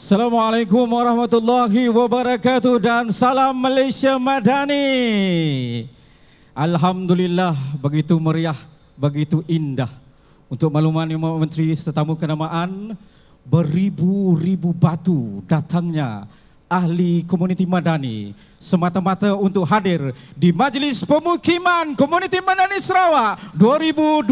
Assalamualaikum warahmatullahi wabarakatuh dan salam Malaysia Madani. Alhamdulillah, begitu meriah, begitu indah. Untuk makluman Yang Mohd Menteri tetamu kenamaan, beribu-ribu batu datangnya ahli komuniti Madani semata-mata untuk hadir di Majlis Pemukiman Komuniti Madani Sarawak 2024.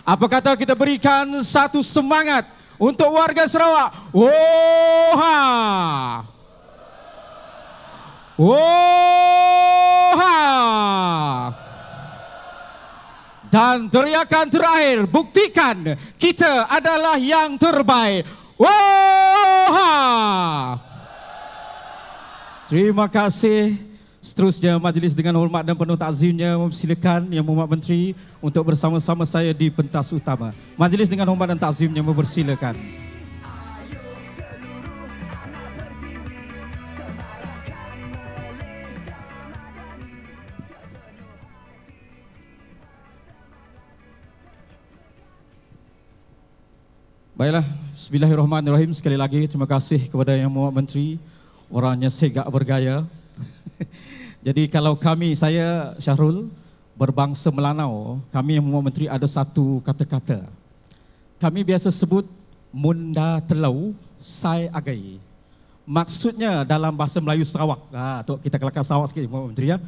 Apa kata kita berikan satu semangat untuk warga Sarawak. Woha! Woha! Dan teriakan terakhir, buktikan kita adalah yang terbaik. Woha! Terima kasih. Seterusnya majlis dengan hormat dan penuh takzimnya mempersilakan Yang Mohd Menteri untuk bersama-sama saya di pentas utama. Majlis dengan hormat dan takzimnya mempersilakan. Baiklah, bismillahirrahmanirrahim. Sekali lagi terima kasih kepada Yang Mohd Menteri, orangnya segak bergaya. Jadi kalau saya Syahrul, berbangsa Melanau, kami Yang Mohd Menteri ada satu kata-kata. Kami biasa sebut munda telau sai agai. Maksudnya dalam bahasa Melayu Sarawak, tu kita kelakar Sarawak sikit Yang Mohd Menteri ya.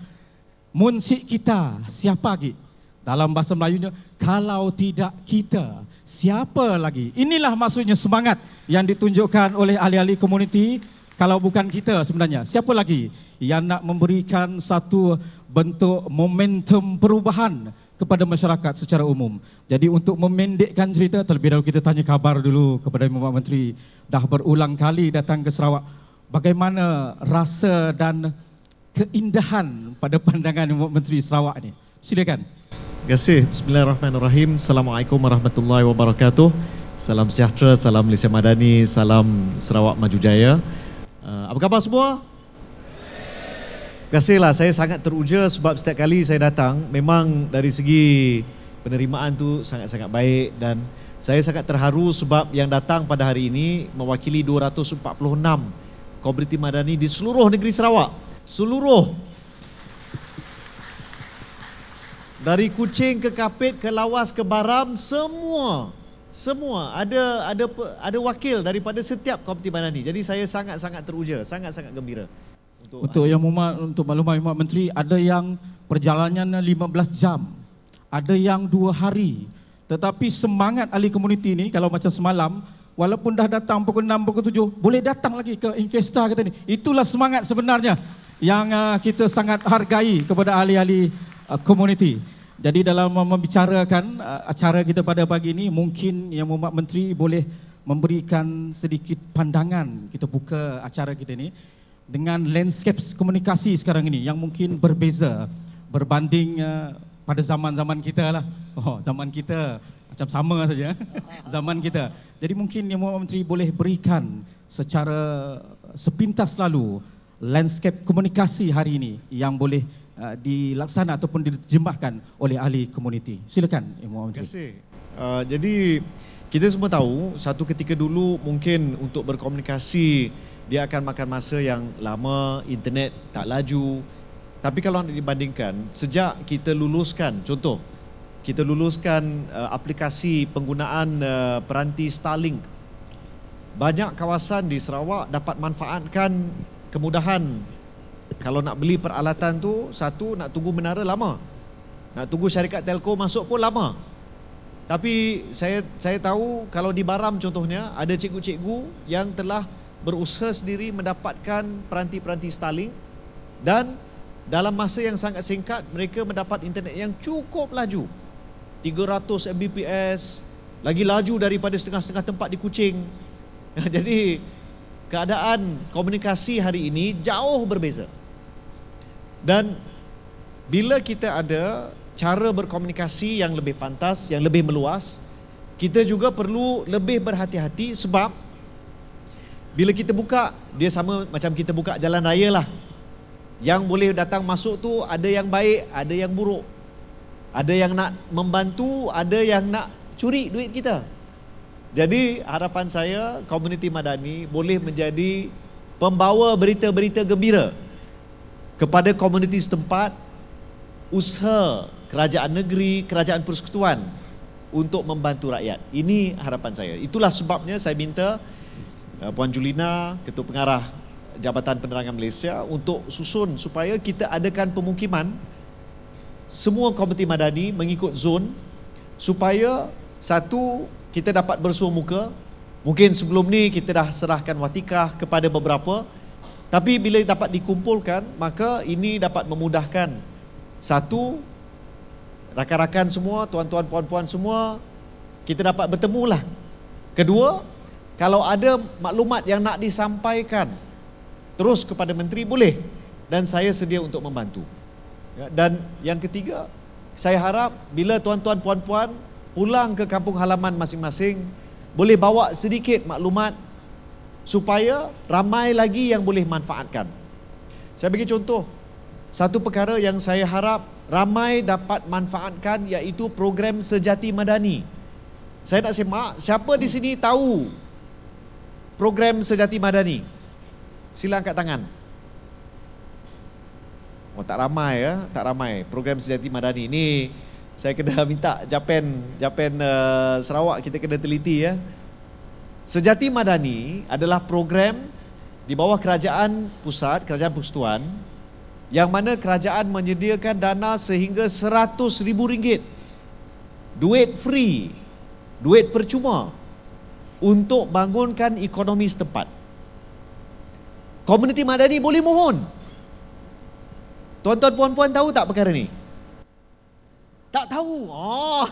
Mun si kita siapa lagi? Dalam bahasa Melayunya, kalau tidak kita, siapa lagi? Inilah maksudnya semangat yang ditunjukkan oleh ahli-ahli komuniti. Kalau bukan kita sebenarnya, siapa lagi yang nak memberikan satu bentuk momentum perubahan kepada masyarakat secara umum. Jadi untuk memendekkan cerita, terlebih dahulu kita tanya kabar dulu kepada Yang Mohd Menteri. Dah berulang kali datang ke Sarawak. Bagaimana rasa dan keindahan pada pandangan Yang Mohd Menteri Sarawak ni? Silakan. Terima kasih. Bismillahirrahmanirrahim. Assalamualaikum warahmatullahi wabarakatuh. Salam sejahtera, salam Malaysia Madani, salam Sarawak Maju Jaya. Apa khabar semua? Terima kasihlah, saya sangat teruja sebab setiap kali saya datang, memang dari segi penerimaan tu sangat-sangat baik dan saya sangat terharu sebab yang datang pada hari ini mewakili 246 komuniti Madani di seluruh negeri Sarawak. Seluruh. Dari Kuching ke Kapit, ke Lawas, ke Baram, semua ada wakil daripada setiap komuniti Madani. Jadi saya sangat-sangat teruja, sangat-sangat gembira. Untuk Yang Mohd, untuk makluman Yang Mohd Menteri, ada yang perjalanannya 15 jam, ada yang 2 hari. Tetapi semangat ahli komuniti ni, kalau macam semalam, walaupun dah datang pukul 6, pukul 7, boleh datang lagi ke Investa kata ni. Itulah semangat sebenarnya yang kita sangat hargai kepada ahli-ahli komuniti. Jadi dalam membicarakan acara kita pada pagi ini, mungkin Yang Mohd Menteri boleh memberikan sedikit pandangan. Kita buka acara kita ini dengan landscape komunikasi sekarang ini yang mungkin berbeza berbanding pada zaman-zaman kita lah. Zaman kita macam sama saja. Zaman kita. Jadi mungkin Yang Mohd Menteri boleh berikan secara sepintas lalu landscape komunikasi hari ini yang boleh dilaksana ataupun diterjemahkan oleh ahli komuniti. Silakan Yang Mohd Menteri. Terima kasih. Jadi kita semua tahu satu ketika dulu mungkin untuk berkomunikasi dia akan makan masa yang lama, internet tak laju. Tapi kalau nak dibandingkan, sejak kita luluskan, contoh, kita luluskan aplikasi penggunaan peranti Starlink, banyak kawasan di Sarawak dapat manfaatkan kemudahan. Kalau nak beli peralatan tu, satu nak tunggu menara lama, nak tunggu syarikat telco masuk pun lama. Tapi saya tahu kalau di Baram contohnya ada cikgu-cikgu yang telah berusaha sendiri mendapatkan peranti-peranti Starlink dan dalam masa yang sangat singkat mereka mendapat internet yang cukup laju, 300 Mbps, lagi laju daripada setengah-setengah tempat di Kuching. Jadi keadaan komunikasi hari ini jauh berbeza. Dan bila kita ada cara berkomunikasi yang lebih pantas, yang lebih meluas, kita juga perlu lebih berhati-hati sebab bila kita buka, dia sama macam kita buka jalan raya lah. Yang boleh datang masuk tu ada yang baik, ada yang buruk. Ada yang nak membantu, ada yang nak curi duit kita. Jadi harapan saya komuniti madani boleh menjadi pembawa berita-berita gembira kepada komuniti setempat, usaha kerajaan negeri, kerajaan persekutuan untuk membantu rakyat. Ini harapan saya. Itulah sebabnya saya minta Puan Julina, Ketua Pengarah Jabatan Penerangan Malaysia untuk susun supaya kita adakan pemukiman semua komuniti madani mengikut zon supaya satu, kita dapat bersua muka. Mungkin sebelum ni kita dah serahkan watikah kepada beberapa, tapi bila dapat dikumpulkan, maka ini dapat memudahkan. Satu, rakan-rakan semua, tuan-tuan, puan-puan semua, kita dapat bertemu lah. Kedua, kalau ada maklumat yang nak disampaikan terus kepada menteri, boleh, dan saya sedia untuk membantu. Dan yang ketiga, saya harap bila tuan-tuan puan-puan pulang ke kampung halaman masing-masing, boleh bawa sedikit maklumat supaya ramai lagi yang boleh manfaatkan. Saya bagi contoh, satu perkara yang saya harap ramai dapat manfaatkan iaitu program Sejati Madani. Saya nak semak, siapa di sini tahu program Sejati Madani? Sila angkat tangan. Oh, tak ramai ya, tak ramai. Program Sejati Madani ni saya kena minta Japan Sarawak, kita kena teliti ya. Sejati Madani adalah program di bawah kerajaan pusat, kerajaan persekutuan, yang mana kerajaan menyediakan dana sehingga RM100,000, duit free, duit percuma untuk bangunkan ekonomi setempat. Komuniti madani boleh mohon. Tuan-tuan puan-puan tahu tak perkara ni? Tak tahu. Oh.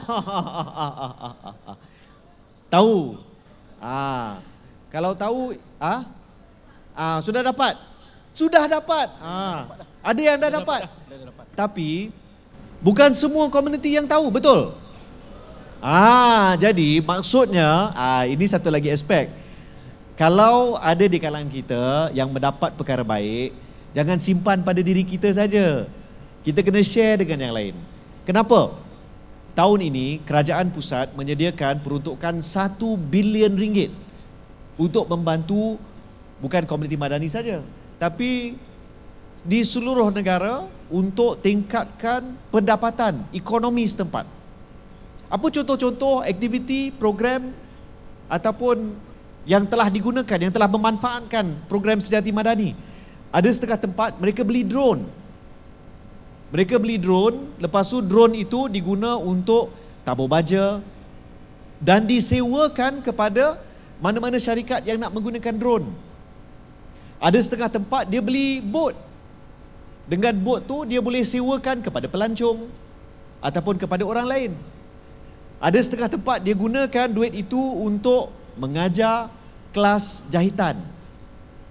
Tahu. Kalau tahu, sudah dapat. Sudah dapat. Ada yang dah dapat. Tapi bukan semua komuniti yang tahu, betul? Jadi maksudnya, ini satu lagi aspek. Kalau ada di kalangan kita yang mendapat perkara baik, jangan simpan pada diri kita saja. Kita kena share dengan yang lain. Kenapa? Tahun ini kerajaan pusat menyediakan peruntukan RM1 bilion untuk membantu bukan komuniti madani saja, tapi di seluruh negara untuk tingkatkan pendapatan ekonomi setempat. Apa contoh-contoh aktiviti, program ataupun yang telah digunakan, yang telah memanfaatkan program Sejati Madani? Ada setengah tempat mereka beli drone. Mereka beli drone, lepas tu drone itu diguna untuk tabur baja dan disewakan kepada mana-mana syarikat yang nak menggunakan drone. Ada setengah tempat dia beli bot. Dengan bot tu dia boleh sewakan kepada pelancong ataupun kepada orang lain. Ada setengah tempat dia gunakan duit itu untuk mengajar kelas jahitan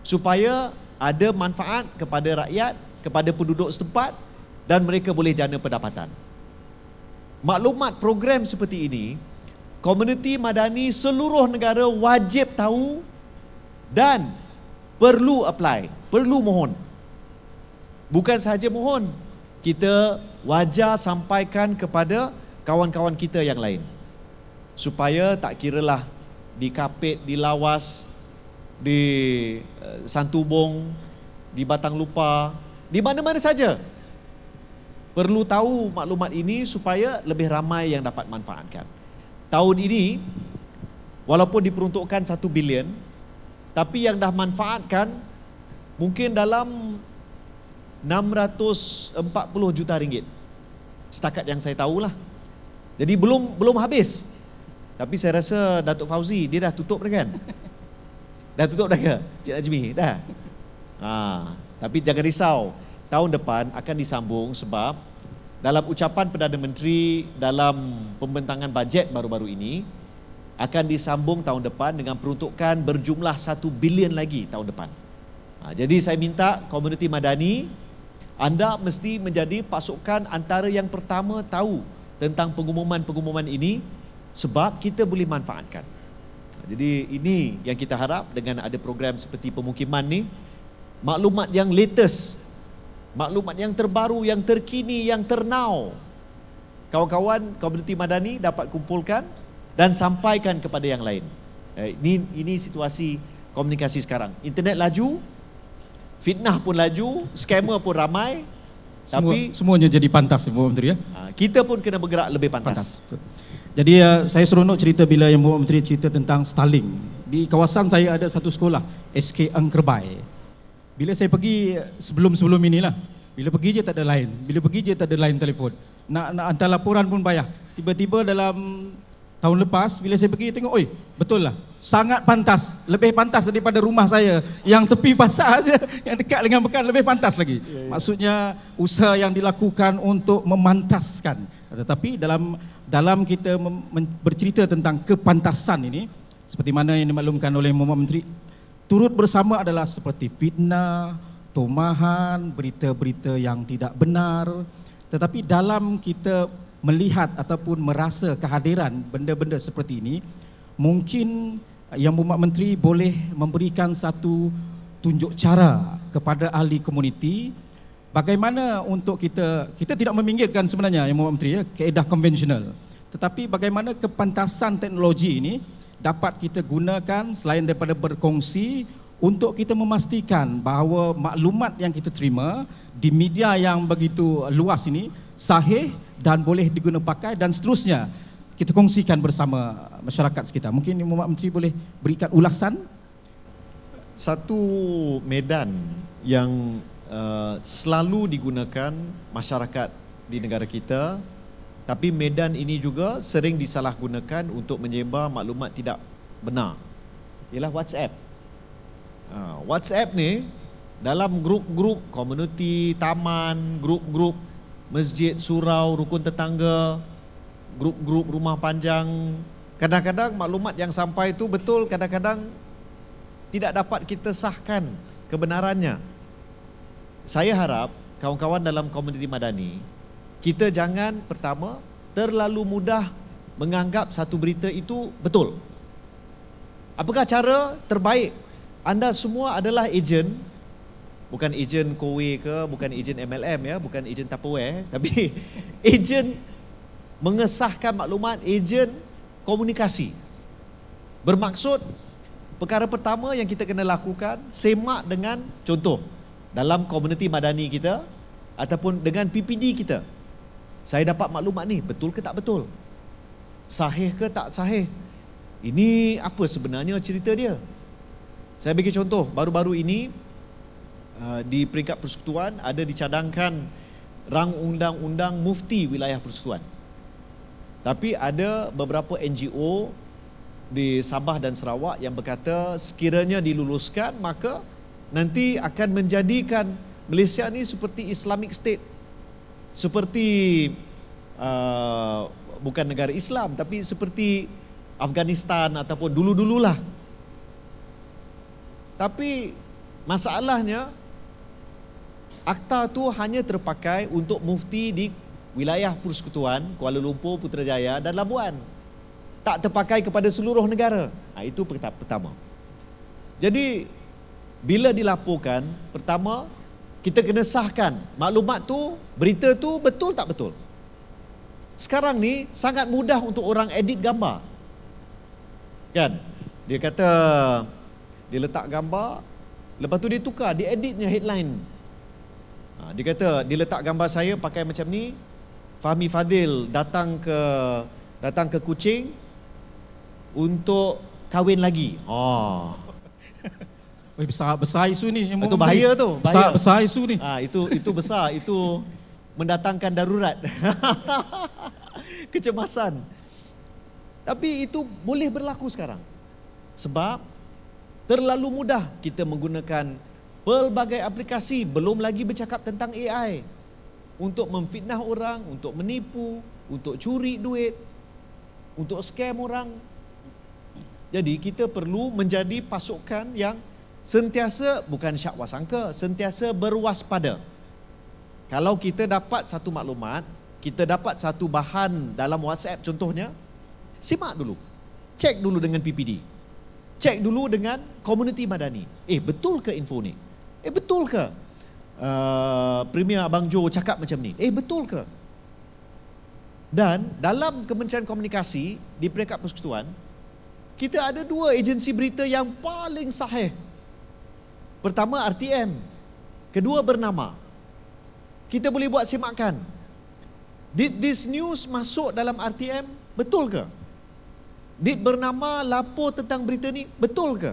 supaya ada manfaat kepada rakyat, kepada penduduk setempat, dan mereka boleh jana pendapatan. Maklumat program seperti ini, komuniti madani seluruh negara wajib tahu dan perlu apply, perlu mohon. Bukan sahaja mohon, kita wajar sampaikan kepada kawan-kawan kita yang lain, supaya tak kiralah di Kapit, di Lawas, di Santubong, di Batang Lupa, di mana-mana saja. Perlu tahu maklumat ini supaya lebih ramai yang dapat manfaatkan. Tahun ini, walaupun diperuntukkan 1 bilion, tapi yang dah manfaatkan mungkin dalam 640 juta ringgit. Setakat yang saya tahulah. Jadi belum habis. Tapi saya rasa Datuk Fauzi dia dah tutup dah kan? Dah tutup dah ke? Cik Najmi dah. Tapi jangan risau, tahun depan akan disambung sebab dalam ucapan Perdana Menteri dalam pembentangan bajet baru-baru ini akan disambung tahun depan dengan peruntukan berjumlah 1 bilion lagi tahun depan. Jadi saya minta komuniti madani, anda mesti menjadi pasukan antara yang pertama tahu tentang pengumuman-pengumuman ini sebab kita boleh manfaatkan. Jadi ini yang kita harap dengan ada program seperti pemukiman ni, maklumat yang latest, maklumat yang terbaru, yang terkini, yang ternau, kawan-kawan komuniti madani dapat kumpulkan dan sampaikan kepada yang lain. Ini situasi komunikasi sekarang. Internet laju, fitnah pun laju, scammer pun ramai. Semuanya jadi pantas, Ibu Menteri ya. Kita pun kena bergerak lebih pantas. Jadi saya seronok cerita bila yang Ibu Menteri cerita tentang Starlink. Di kawasan saya ada satu sekolah, SK Angkerbai. Bila saya pergi sebelum inilah, bila pergi je tak ada line, bila pergi je tak ada line telefon. Nak hantar laporan pun payah. Tiba-tiba dalam tahun lepas bila saya pergi tengok, oi, betul lah. Sangat pantas, lebih pantas daripada rumah saya yang tepi pasar saja, yang dekat dengan Pekan lebih pantas lagi. Maksudnya usaha yang dilakukan untuk memantaskan. Tetapi dalam kita bercerita tentang kepantasan ini, seperti mana yang dimaklumkan oleh Muhammad Menteri, turut bersama adalah seperti fitnah, tomahan, berita-berita yang tidak benar. Tetapi dalam kita melihat ataupun merasa kehadiran benda-benda seperti ini, mungkin Yang Muhammad Menteri boleh memberikan satu tunjuk cara kepada ahli komuniti bagaimana untuk kita tidak meminggirkan sebenarnya Yang Muhammad Menteri ya, kaedah konvensional, tetapi bagaimana kepantasan teknologi ini dapat kita gunakan selain daripada berkongsi untuk kita memastikan bahawa maklumat yang kita terima di media yang begitu luas ini sahih dan boleh digunakan pakai dan seterusnya kita kongsikan bersama masyarakat sekitar. Mungkin Muhammad Menteri boleh berikan ulasan. Satu medan yang selalu digunakan masyarakat di negara kita, tapi medan ini juga sering disalahgunakan untuk menyebar maklumat tidak benar, ialah WhatsApp. WhatsApp ni dalam grup-grup komuniti, taman, grup-grup masjid, surau, rukun tetangga, grup-grup rumah panjang, kadang-kadang maklumat yang sampai itu betul, kadang-kadang tidak dapat kita sahkan kebenarannya. Saya harap kawan-kawan dalam komuniti madani, kita jangan pertama terlalu mudah menganggap satu berita itu betul. Apakah cara terbaik? Anda semua adalah ejen, bukan ejen Kowe ke, bukan ejen MLM ya, bukan ejen Tupperware, tapi ejen mengesahkan maklumat, ejen komunikasi. Bermaksud perkara pertama yang kita kena lakukan, semak dengan contoh dalam komuniti madani kita ataupun dengan PPD kita. Saya dapat maklumat ni, betul ke tak betul? Sahih ke tak sahih? Ini apa sebenarnya cerita dia? Saya bagi contoh, baru-baru ini di peringkat persekutuan ada dicadangkan rang undang-undang mufti wilayah persekutuan. Tapi ada beberapa NGO di Sabah dan Sarawak yang berkata sekiranya diluluskan maka nanti akan menjadikan Malaysia ni seperti Islamic State, seperti bukan negara Islam tapi seperti Afghanistan ataupun dulu-dululah. Tapi masalahnya akta tu hanya terpakai untuk mufti di wilayah persekutuan Kuala Lumpur, Putrajaya dan Labuan. Tak terpakai kepada seluruh negara. Itu pertama. Jadi bila dilaporkan, pertama kita kena sahkan maklumat tu, berita tu betul tak betul. Sekarang ni sangat mudah untuk orang edit gambar. Kan? Dia kata dia letak gambar, lepas tu dia tukar, dia editnya headline. Dia kata dia letak gambar saya pakai macam ni, Fahmi Fadil datang ke Kuching untuk kahwin lagi. Besar isu ni. Itu bahaya tu. Besar isu ni. Itu besar, itu mendatangkan darurat. Kecemasan. Tapi itu boleh berlaku sekarang. Sebab terlalu mudah kita menggunakan pelbagai aplikasi, belum lagi bercakap tentang AI, untuk memfitnah orang, untuk menipu, untuk curi duit, untuk scam orang. Jadi kita perlu menjadi pasukan yang sentiasa, bukan syak wasangka, sentiasa berwaspada. Kalau kita dapat satu maklumat, kita dapat satu bahan dalam WhatsApp contohnya, simak dulu, cek dulu dengan PPD, cek dulu dengan komuniti madani. Betul ke info ni? Betul ke Premier Abang Jo cakap macam ni? Betul ke? Dan dalam Kementerian Komunikasi di peringkat persekutuan, kita ada 2 agensi berita yang paling sahih. Pertama RTM, kedua Bernama. Kita boleh buat semakan. Did this news masuk dalam RTM? Betul ke? Did Bernama lapor tentang berita ni? Betul ke?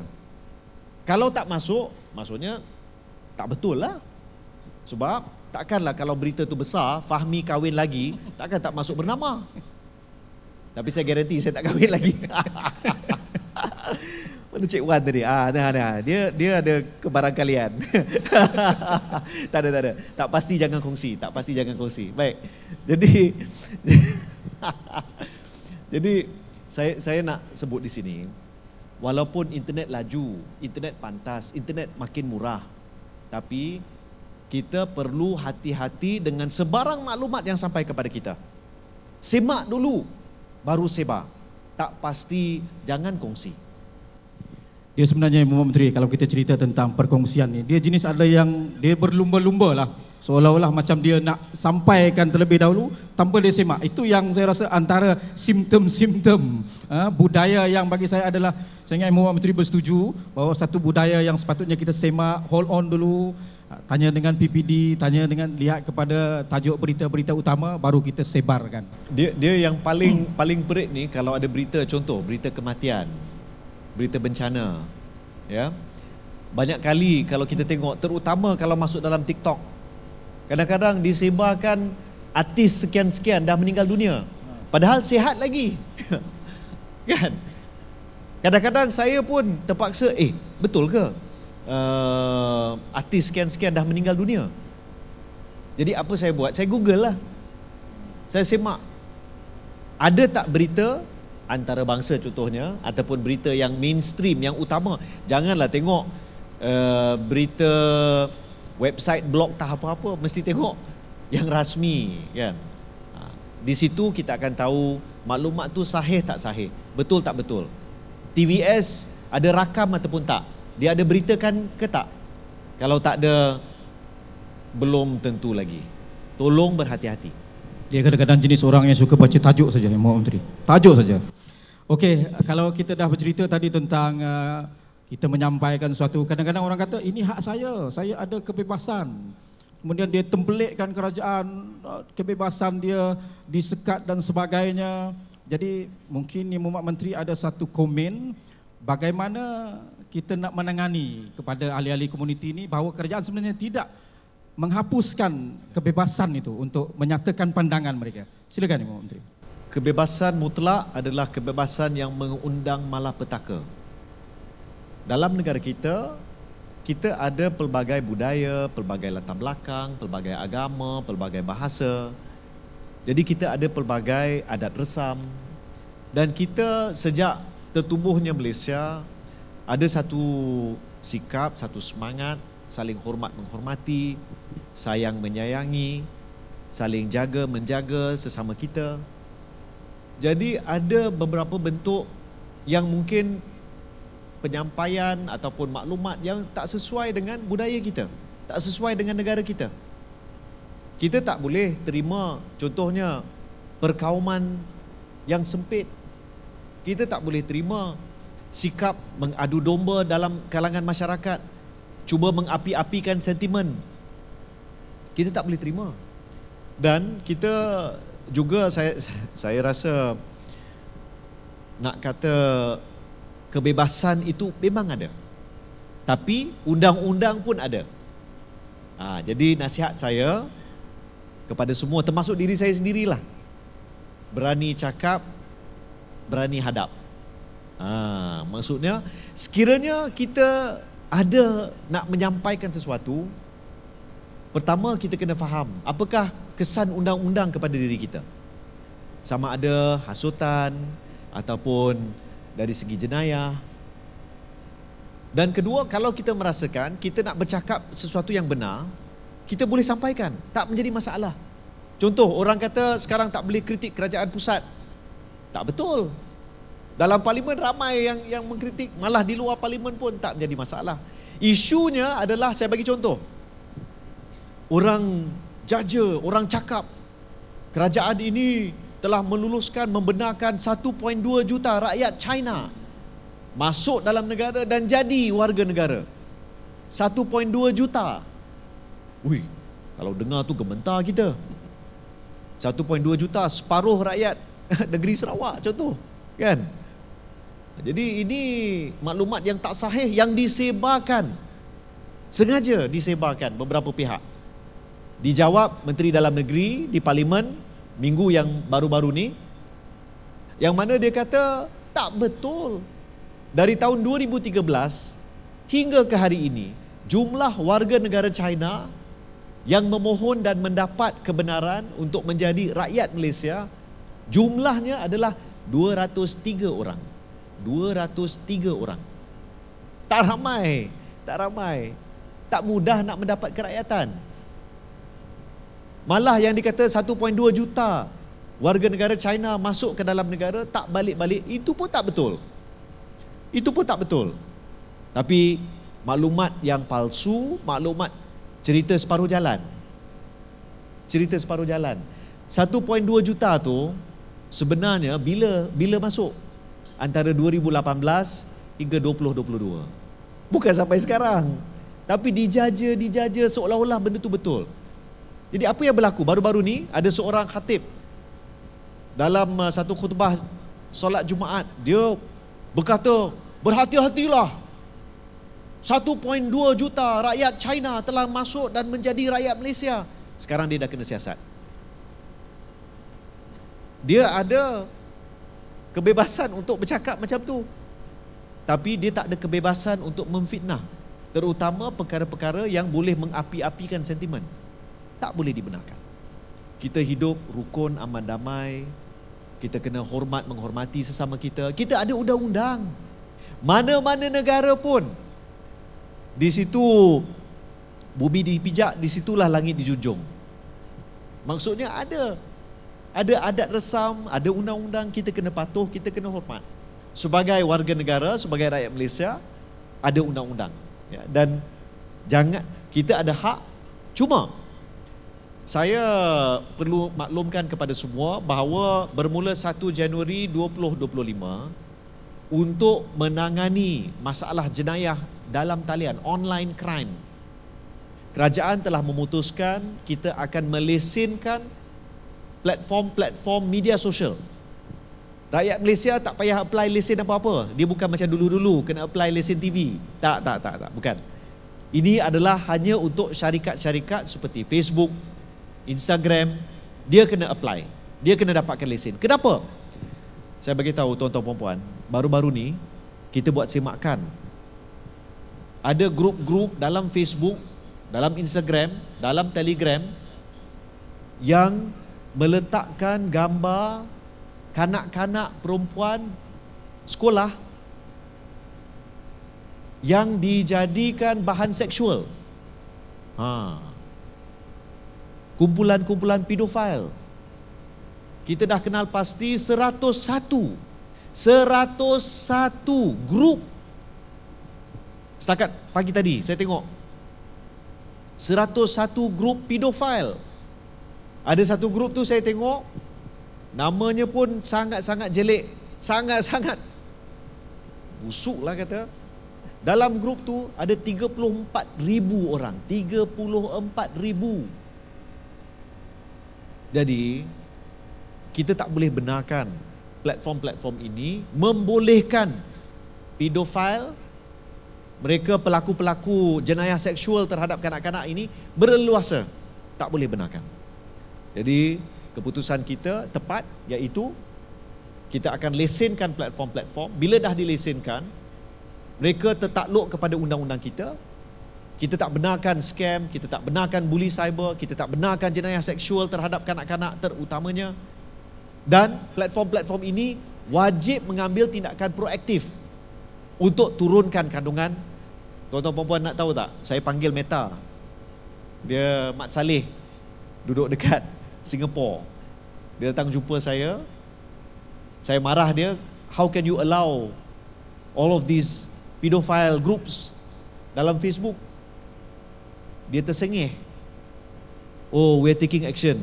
Kalau tak masuk, maksudnya tak betul lah. Sebab takkanlah kalau berita tu besar, Fahmi kahwin lagi, takkan tak masuk Bernama. Tapi saya garanti saya tak kahwin lagi. Mana Cik Wan tadi? Dia ada kebarangkalian. Tak ada. Tak pasti jangan kongsi. Baik. Jadi saya nak sebut di sini, walaupun internet laju, internet pantas, internet makin murah, tapi kita perlu hati-hati dengan sebarang maklumat yang sampai kepada kita. Semak dulu baru sebar. Tak pasti jangan kongsi. Dia sebenarnya Muhammad Menteri, kalau kita cerita tentang perkongsian ni, dia jenis ada yang dia berlumba-lumba lah, seolah-olah macam dia nak sampaikan terlebih dahulu tanpa dia semak. Itu yang saya rasa antara simptom-simptom budaya yang bagi saya adalah, saya ingat Muhammad Menteri bersetuju bahawa satu budaya yang sepatutnya kita semak, hold on dulu, tanya dengan PPD, tanya dengan lihat kepada tajuk berita-berita utama, baru kita sebarkan. Dia yang paling perit ni kalau ada berita, contoh berita kematian, berita bencana, ya. Banyak kali kalau kita tengok, terutama kalau masuk dalam TikTok, kadang-kadang disebarkan artis sekian-sekian dah meninggal dunia, padahal sihat lagi. Kan? Kadang-kadang saya pun terpaksa, betul ke artis sekian-sekian dah meninggal dunia? Jadi apa saya buat? Saya Google lah. Saya semak, ada tak berita antarabangsa contohnya, ataupun berita yang mainstream, yang utama. Janganlah tengok berita website blog tak apa-apa, mesti tengok yang rasmi, kan. Di situ kita akan tahu maklumat tu sahih tak sahih, betul tak betul. TVS ada rakam ataupun tak, dia ada beritakan ke tak. Kalau tak ada, belum tentu lagi. Tolong berhati-hati. Dia kadang-kadang jenis orang yang suka baca tajuk saja, Muhammad Menteri. Tajuk saja. Okey, kalau kita dah bercerita tadi tentang kita menyampaikan sesuatu, kadang-kadang orang kata ini hak saya ada kebebasan. Kemudian dia tempelikkan kerajaan, kebebasan dia disekat dan sebagainya. Jadi mungkin Muhammad Menteri ada satu komen bagaimana kita nak menangani kepada ahli-ahli komuniti ini, bahawa kerajaan sebenarnya tidak menghapuskan kebebasan itu untuk menyatakan pandangan mereka. Silakan Muhammad Menteri. Kebebasan mutlak adalah kebebasan yang mengundang malapetaka. Dalam negara kita, kita ada pelbagai budaya, pelbagai latar belakang, pelbagai agama, pelbagai bahasa. Jadi kita ada pelbagai adat resam. Dan kita sejak tertubuhnya Malaysia, ada satu sikap, satu semangat, saling hormat menghormati, sayang menyayangi, saling jaga menjaga sesama kita. Jadi ada beberapa bentuk yang mungkin penyampaian ataupun maklumat yang tak sesuai dengan budaya kita, tak sesuai dengan negara kita. Kita tak boleh terima contohnya perkauman yang sempit. Kita tak boleh terima sikap mengadu domba dalam kalangan masyarakat, cuba mengapi-apikan sentimen. Kita tak boleh terima. Dan kita juga, saya rasa nak kata kebebasan itu memang ada, tapi undang-undang pun ada. Jadi nasihat saya kepada semua, termasuk diri saya sendirilah, berani cakap, berani hadap. Maksudnya sekiranya kita ada nak menyampaikan sesuatu, pertama kita kena faham apakah kesan undang-undang kepada diri kita. Sama ada hasutan ataupun dari segi jenayah. Dan kedua, kalau kita merasakan kita nak bercakap sesuatu yang benar, kita boleh sampaikan, tak menjadi masalah. Contoh, orang kata sekarang tak boleh kritik kerajaan pusat. Tak betul. Dalam parlimen ramai yang mengkritik, malah di luar parlimen pun tak menjadi masalah. Isunya adalah, saya bagi contoh, orang jaja, orang cakap kerajaan ini telah meluluskan, membenarkan 1.2 juta rakyat China masuk dalam negara dan jadi warga negara. 1.2 juta. Ui, kalau dengar tu gementar kita. 1.2 juta, separuh rakyat negeri Sarawak contoh, kan? Jadi ini maklumat yang tak sahih yang disebarkan, sengaja disebarkan beberapa pihak. Dijawab Menteri Dalam Negeri di Parlimen minggu yang baru-baru ni, yang mana dia kata tak betul. Dari tahun 2013 hingga ke hari ini, jumlah warga negara China yang memohon dan mendapat kebenaran untuk menjadi rakyat Malaysia, jumlahnya adalah 203 orang. 203 orang. Tak ramai, tak ramai. Tak mudah nak mendapat kerakyatan. Malah yang dikata 1.2 juta warga negara China masuk ke dalam negara tak balik-balik, itu pun tak betul. Itu pun tak betul. Tapi maklumat yang palsu, maklumat cerita separuh jalan. Cerita separuh jalan. 1.2 juta tu sebenarnya bila masuk? Antara 2018 hingga 2022. Bukan sampai sekarang. Tapi dijaja seolah-olah benda tu betul. Jadi apa yang berlaku? Baru-baru ni ada seorang khatib dalam satu khutbah solat Jumaat, dia berkata, berhati-hatilah, 1.2 juta rakyat China telah masuk dan menjadi rakyat Malaysia. Sekarang dia dah kena siasat. Dia ada kebebasan untuk bercakap macam tu, tapi dia tak ada kebebasan untuk memfitnah, terutama perkara-perkara yang boleh mengapi-apikan sentimen. Tak boleh dibenarkan. Kita hidup rukun, aman, damai. Kita kena hormat, menghormati sesama kita. Kita ada undang-undang. Mana-mana negara pun, di situ bumi dipijak, di situlah langit dijunjung. Maksudnya ada adat resam, ada undang-undang, kita kena patuh, kita kena hormat. Sebagai warga negara, sebagai rakyat Malaysia, ada undang-undang, ya, dan jangan, kita ada hak. Cuma saya perlu maklumkan kepada semua bahawa bermula 1 Januari 2025, untuk menangani masalah jenayah dalam talian, online crime, kerajaan telah memutuskan kita akan melesenkan platform media sosial. Rakyat Malaysia tak payah apply lesen apa-apa. Dia bukan macam dulu-dulu kena apply lesen TV. Tak, bukan. Ini adalah hanya untuk syarikat-syarikat seperti Facebook, Instagram. Dia kena apply, dia kena dapatkan lesen. Kenapa? Saya bagi tahu tuan-tuan puan-puan, baru-baru ni kita buat semakan. Ada grup-grup dalam Facebook, dalam Instagram, dalam Telegram yang meletakkan gambar kanak-kanak perempuan sekolah yang dijadikan bahan seksual. Kumpulan-kumpulan pedofil. Kita dah kenal pasti 101 grup. Setakat pagi tadi saya tengok 101 grup pedofil. Ada satu grup tu saya tengok, namanya pun sangat-sangat jelek, sangat-sangat busuk lah kata. Dalam grup tu ada 34,000 orang, 34,000. Jadi kita tak boleh benarkan platform-platform ini membolehkan pedofil, mereka pelaku-pelaku jenayah seksual terhadap kanak-kanak ini berleluasa. Tak boleh benarkan. Jadi keputusan kita tepat, iaitu kita akan lesenkan platform-platform. Bila dah dilesenkan, mereka tertakluk kepada undang-undang kita. Kita tak benarkan scam, kita tak benarkan bully cyber, kita tak benarkan jenayah seksual terhadap kanak-kanak terutamanya. Dan platform-platform ini wajib mengambil tindakan proaktif untuk turunkan kandungan. Tuan-tuan puan-puan nak tahu tak? Saya panggil Meta. Dia Mat Saleh, duduk dekat Singapore. Dia datang jumpa saya. Saya marah dia, how can you allow all of these pedophile groups dalam Facebook? Dia tersengih. Oh, we're taking action.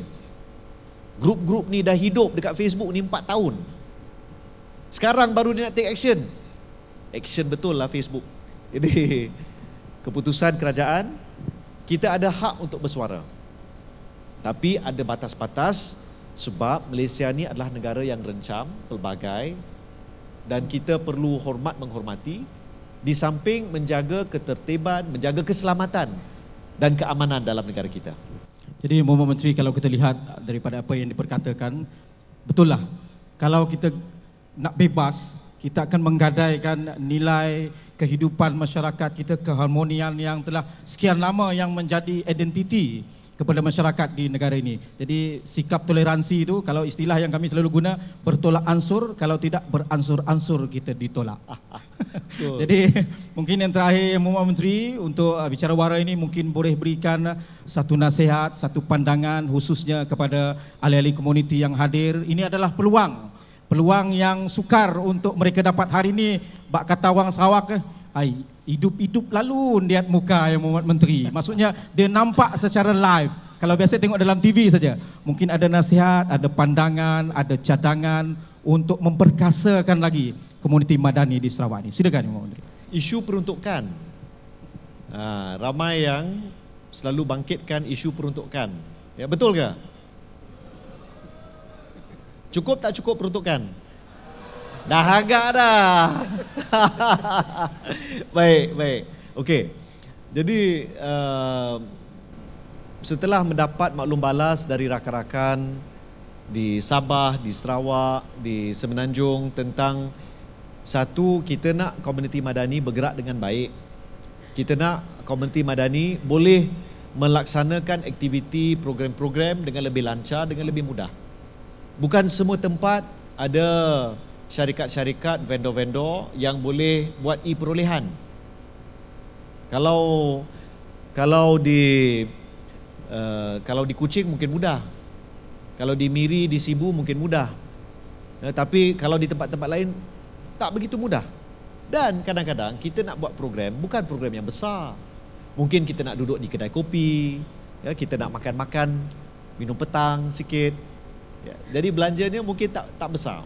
Grup-grup ni dah hidup dekat Facebook ni 4 tahun. Sekarang baru dia nak take action. Action betul lah Facebook. Jadi keputusan kerajaan, kita ada hak untuk bersuara. Tapi ada batas-batas sebab Malaysia ni adalah negara yang rencam, pelbagai, dan kita perlu hormat menghormati di samping menjaga ketertiban, menjaga keselamatan dan keamanan dalam negara kita. Jadi Mohd Menteri, kalau kita lihat daripada apa yang diperkatakan, betul lah, kalau kita nak bebas, kita akan menggadaikan nilai kehidupan masyarakat kita, keharmonian yang telah sekian lama yang menjadi identiti kepada masyarakat di negara ini. Jadi sikap toleransi itu, kalau istilah yang kami selalu guna, bertolak ansur, kalau tidak beransur-ansur kita ditolak. Jadi mungkin yang terakhir Mohd Menteri, untuk bicara wara ini mungkin boleh berikan satu nasihat, satu pandangan khususnya kepada ahli-ahli komuniti yang hadir. Ini adalah peluang yang sukar untuk mereka dapat hari ini. Bak kata orang Sarawak, hidup-hidup lalu lihat muka yang Mohd Menteri. Maksudnya dia nampak secara live. Kalau biasa tengok dalam TV saja. Mungkin ada nasihat, ada pandangan, ada cadangan untuk memperkasakan lagi komuniti madani di Sarawak ini. Silakan Mohd Menteri. Isu peruntukan. Ramai yang selalu bangkitkan isu peruntukan. Ya, betul ke? Cukup tak cukup peruntukan? Dah agak dah. Baik. Okey. Jadi setelah mendapat maklum balas dari rakan-rakan di Sabah, di Sarawak, di Semenanjung tentang satu, kita nak komuniti madani bergerak dengan baik. Kita nak komuniti madani boleh melaksanakan aktiviti, program-program dengan lebih lancar, dengan lebih mudah. Bukan semua tempat ada syarikat-syarikat, vendor-vendor yang boleh buat e-perolehan. Kalau di Kuching mungkin mudah. Kalau di Miri, di Sibu mungkin mudah. Tapi kalau di tempat-tempat lain tak begitu mudah. Dan kadang-kadang kita nak buat program, bukan program yang besar. Mungkin kita nak duduk di kedai kopi, ya, kita nak makan-makan, minum petang sikit. Ya, jadi belanjanya mungkin tak besar.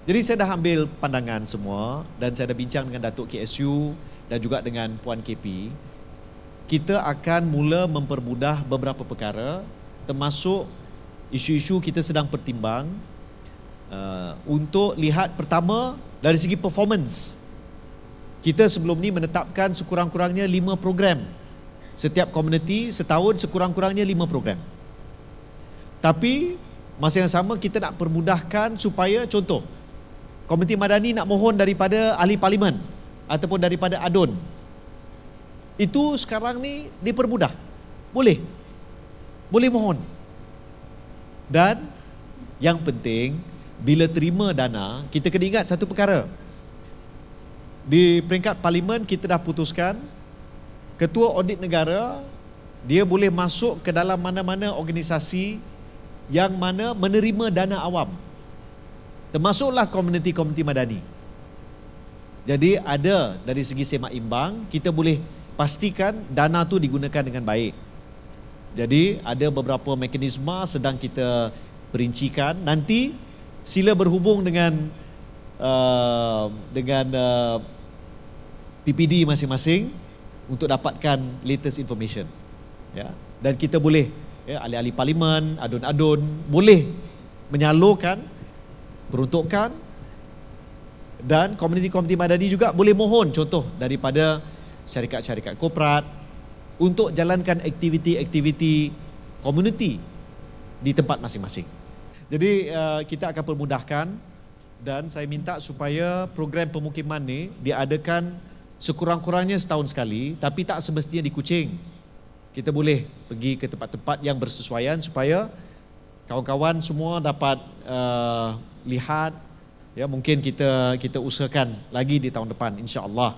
Jadi saya dah ambil pandangan semua dan saya dah bincang dengan Datuk KSU dan juga dengan Puan KP. Kita akan mula mempermudah beberapa perkara, termasuk isu-isu kita sedang pertimbang untuk lihat pertama dari segi performance. Kita sebelum ni menetapkan sekurang-kurangnya 5 program. Setiap komuniti setahun sekurang-kurangnya 5 program. Tapi masa yang sama kita nak permudahkan supaya, contoh, komuniti madani nak mohon daripada ahli parlimen ataupun daripada ADUN. Itu sekarang ni dipermudah. Boleh mohon. Dan yang penting, bila terima dana, kita kena ingat satu perkara. Di peringkat parlimen kita dah putuskan, ketua audit negara dia boleh masuk ke dalam mana-mana organisasi yang mana menerima dana awam, termasuklah komuniti-komuniti madani. Jadi ada dari segi semak imbang, kita boleh pastikan dana tu digunakan dengan baik. Jadi ada beberapa mekanisme sedang kita perincikan. Nanti sila berhubung dengan PPD masing-masing untuk dapatkan latest information. Ya, dan kita boleh, ya, ahli-ahli parlimen, adun-adun boleh menyalurkan peruntukan, dan komuniti-komuniti madani juga boleh mohon, contoh daripada syarikat-syarikat korporat untuk jalankan aktiviti-aktiviti komuniti di tempat masing-masing. Jadi kita akan permudahkan, dan saya minta supaya program pemukiman ni diadakan sekurang-kurangnya setahun sekali, tapi tak semestinya di Kuching. Kita boleh pergi ke tempat-tempat yang bersesuaian supaya kawan-kawan semua dapat lihat. Ya, mungkin kita usahakan lagi di tahun depan, insya-Allah.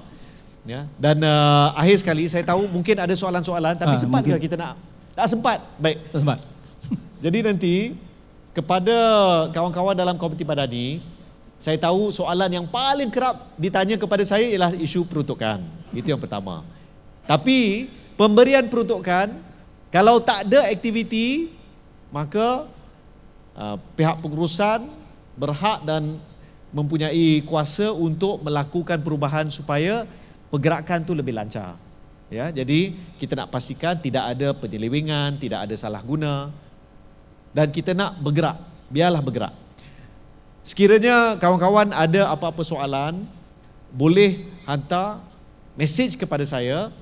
Ya, dan akhir sekali saya tahu mungkin ada soalan-soalan, tapi sempat ke kita nak? Tak sempat. Baik. Tak sempat. Jadi nanti kepada kawan-kawan dalam komuniti madani, saya tahu soalan yang paling kerap ditanya kepada saya ialah isu peruntukan. Itu yang pertama. Tapi pemberian peruntukan, kalau tak ada aktiviti, maka pihak pengurusan berhak dan mempunyai kuasa untuk melakukan perubahan supaya pergerakan tu lebih lancar. Ya, jadi kita nak pastikan tidak ada penyelewengan, tidak ada salah guna, dan kita nak bergerak, biarlah bergerak. Sekiranya kawan-kawan ada apa-apa soalan, boleh hantar mesej kepada saya,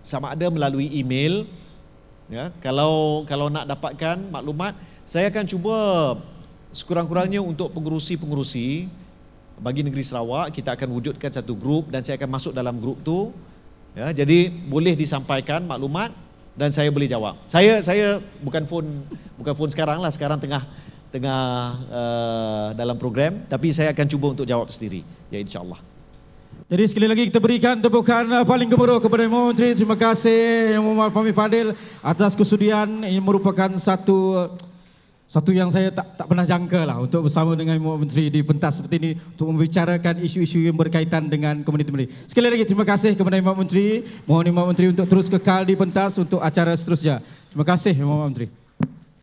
sama ada melalui email. Ya, kalau nak dapatkan maklumat, saya akan cuba sekurang-kurangnya untuk pengurusi-pengurusi bagi negeri Sarawak, kita akan wujudkan satu grup dan saya akan masuk dalam grup tu. Ya, jadi boleh disampaikan maklumat dan saya boleh jawab. Saya bukan phone sekarang lah, sekarang tengah dalam program, tapi saya akan cuba untuk jawab sendiri. Ya, insya-Allah. Jadi sekali lagi kita berikan tepukan paling gemuruh kepada Yang Menteri. Terima kasih Yang Muhammad Fahmi Fadil atas kesudian. Ini merupakan satu yang saya tak pernah jangka lah, untuk bersama dengan Yang Menteri di pentas seperti ini untuk membicarakan isu-isu yang berkaitan dengan komuniti Melayu. Sekali lagi terima kasih kepada Yang Menteri. Mohon Yang Menteri untuk terus kekal di pentas untuk acara seterusnya. Terima kasih Yang Menteri.